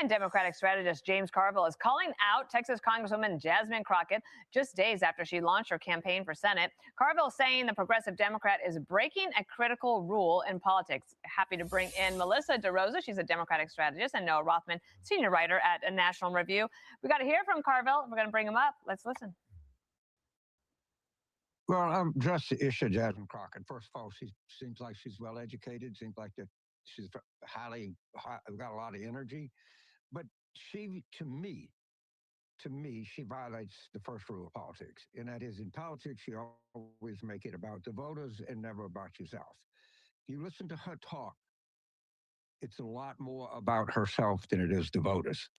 And Democratic strategist James Carville is calling out Texas Congresswoman Jasmine Crockett just days after she launched her campaign for Senate. Carville saying the progressive Democrat is breaking a critical rule in politics. Happy to bring in Melissa DeRosa. She's a Democratic strategist, and Noah Rothman, senior writer at National Review. We got to hear from Carville. We're going to bring him up. Let's listen. Well, just the issue of Jasmine Crockett. First of all, she seems like she's well educated. Seems like that she's got a lot of energy. But she, to me, she violates the first rule of politics, and that is in politics you always make it about the voters and never about yourself. If you listen to her talk, it's a lot more about herself than it is the voters.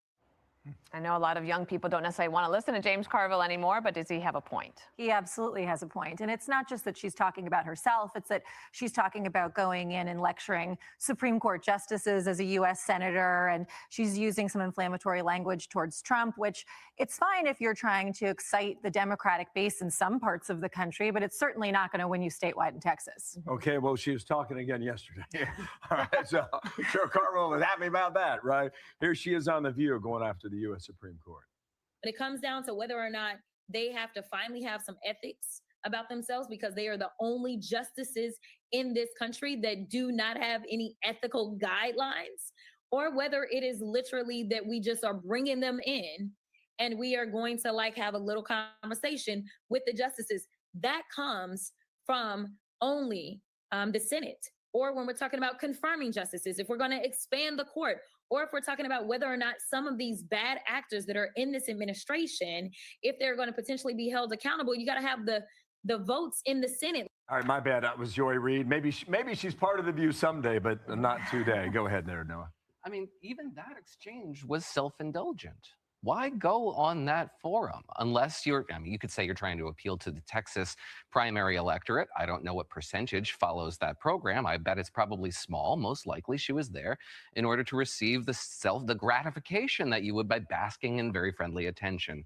I know a lot of young people don't necessarily want to listen to James Carville anymore, but does he have a point? He absolutely has a point. And it's not just that she's talking about herself, it's that she's talking about going in and lecturing Supreme Court justices as a U.S. senator, and she's using some inflammatory language towards Trump, which it's fine if you're trying to excite the Democratic base in some parts of the country, but it's certainly not going to win you statewide in Texas. Okay, well, she was talking again yesterday. All right, so Carville was happy about that, right? Here she is on The View going after the U.S. Supreme Court. But it comes down to whether or not they have to finally have some ethics about themselves, because they are the only justices in this country that do not have any ethical guidelines, or whether it is literally that we just are bringing them in and we are going to have a little conversation with the justices. That comes from only the Senate, or when we're talking about confirming justices, if we're going to expand the court, or if we're talking about whether or not some of these bad actors that are in this administration, if they're going to potentially be held accountable, you got to have the votes in the Senate. All right, my bad. That was Joy Reid. Maybe she's part of The View someday, but not today. Go ahead there, Noah. I mean, even that exchange was self-indulgent. Why go on that forum unless you could say you're trying to appeal to the Texas primary electorate. I don't know what percentage follows that program. I bet it's probably small. Most likely she was there in order to receive the gratification that you would by basking in very friendly attention.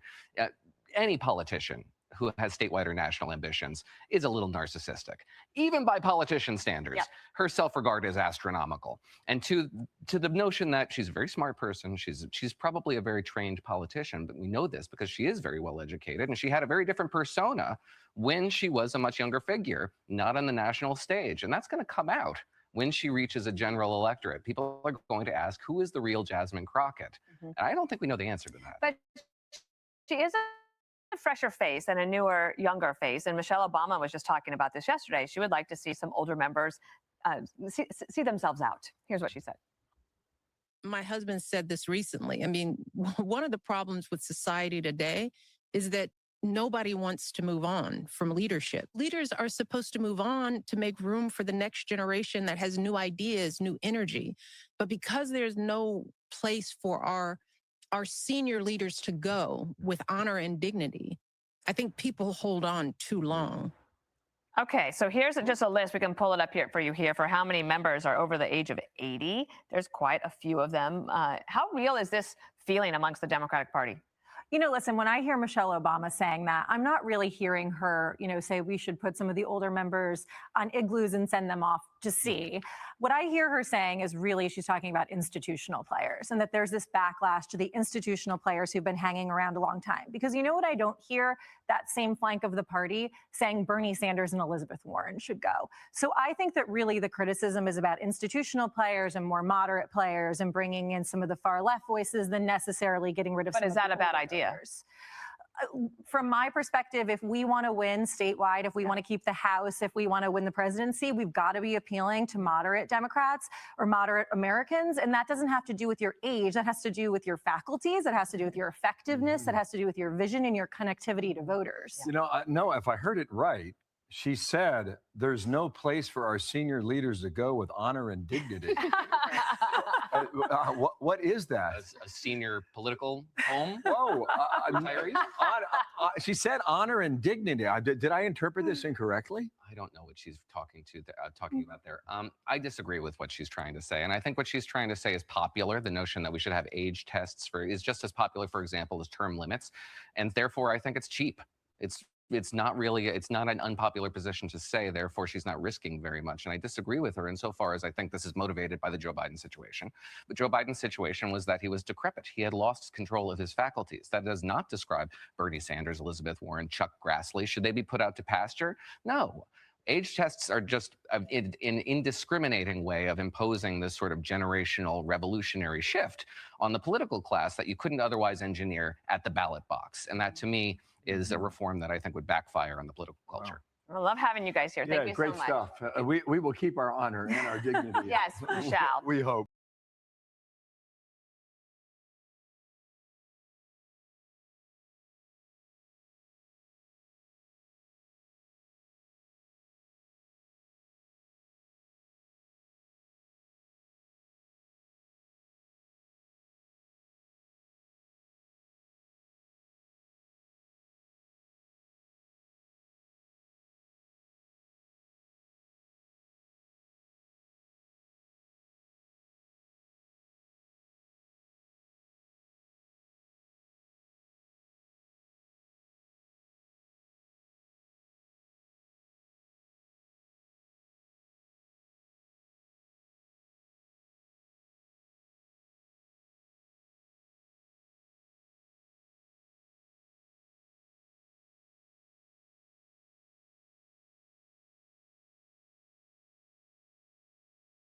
Any politician who has statewide or national ambitions is a little narcissistic, even by politician standards. Yep. Her self-regard is astronomical. And to the notion that she's a very smart person, she's probably a very trained politician, but we know this because she is very well educated, and she had a very different persona when she was a much younger figure, not on the national stage. And that's going to come out when she reaches a general electorate. People are going to ask, who is the real Jasmine Crockett? And I don't think we know the answer to that. But she is a fresher face and a newer, younger face. And Michelle Obama was just talking about this yesterday. She would like to see some older members see themselves out. Here's what she said. My husband said this recently. I mean, one of the problems with society today is that nobody wants to move on from leadership. Leaders are supposed to move on to make room for the next generation that has new ideas, new energy. But because there's no place for our senior leaders to go with honor and dignity, I think people hold on too long. Okay, so here's just a list. We can pull it up here for you here for how many members are over the age of 80. There's quite a few of them. How real is this feeling amongst the Democratic Party? You know, listen, when I hear Michelle Obama saying that, I'm not really hearing her, say we should put some of the older members on igloos and send them off to sea. What I hear her saying is really she's talking about institutional players, and that there's this backlash to the institutional players who've been hanging around a long time. Because you know what I don't hear? That same flank of the party saying Bernie Sanders and Elizabeth Warren should go. So I think that really the criticism is about institutional players and more moderate players and bringing in some of the far left voices than necessarily getting rid of some of the older But is that a bad idea? players. From my perspective, if we want to win statewide, if we want to keep the House, if we want to win the presidency, we've got to be appealing to moderate Democrats or moderate Americans. And that doesn't have to do with your age. That has to do with your faculties. That has to do with your effectiveness. That has to do with your vision and your connectivity to voters. No, if I heard it right, she said there's no place for our senior leaders to go with honor and dignity. What is that? A senior political home? Whoa. Retirees? She said honor and dignity. Did I interpret this incorrectly? I don't know what she's talking about there. I disagree with what she's trying to say. And I think what she's trying to say is popular. The notion that we should have age tests is just as popular, for example, as term limits. And therefore, I think it's cheap. It's it's not an unpopular position to say, therefore she's not risking very much. And I disagree with her insofar as I think this is motivated by the Joe Biden situation. But Joe Biden's situation was that he was decrepit. He had lost control of his faculties. That does not describe Bernie Sanders, Elizabeth Warren, Chuck Grassley. Should they be put out to pasture? No. Age tests are just an indiscriminating way of imposing this sort of generational revolutionary shift on the political class that you couldn't otherwise engineer at the ballot box. And that, to me, is a reform that I think would backfire on the political culture. I love having you guys here. Thank you so much. Great stuff. We will keep our honor and our dignity. Yes, we shall. We hope.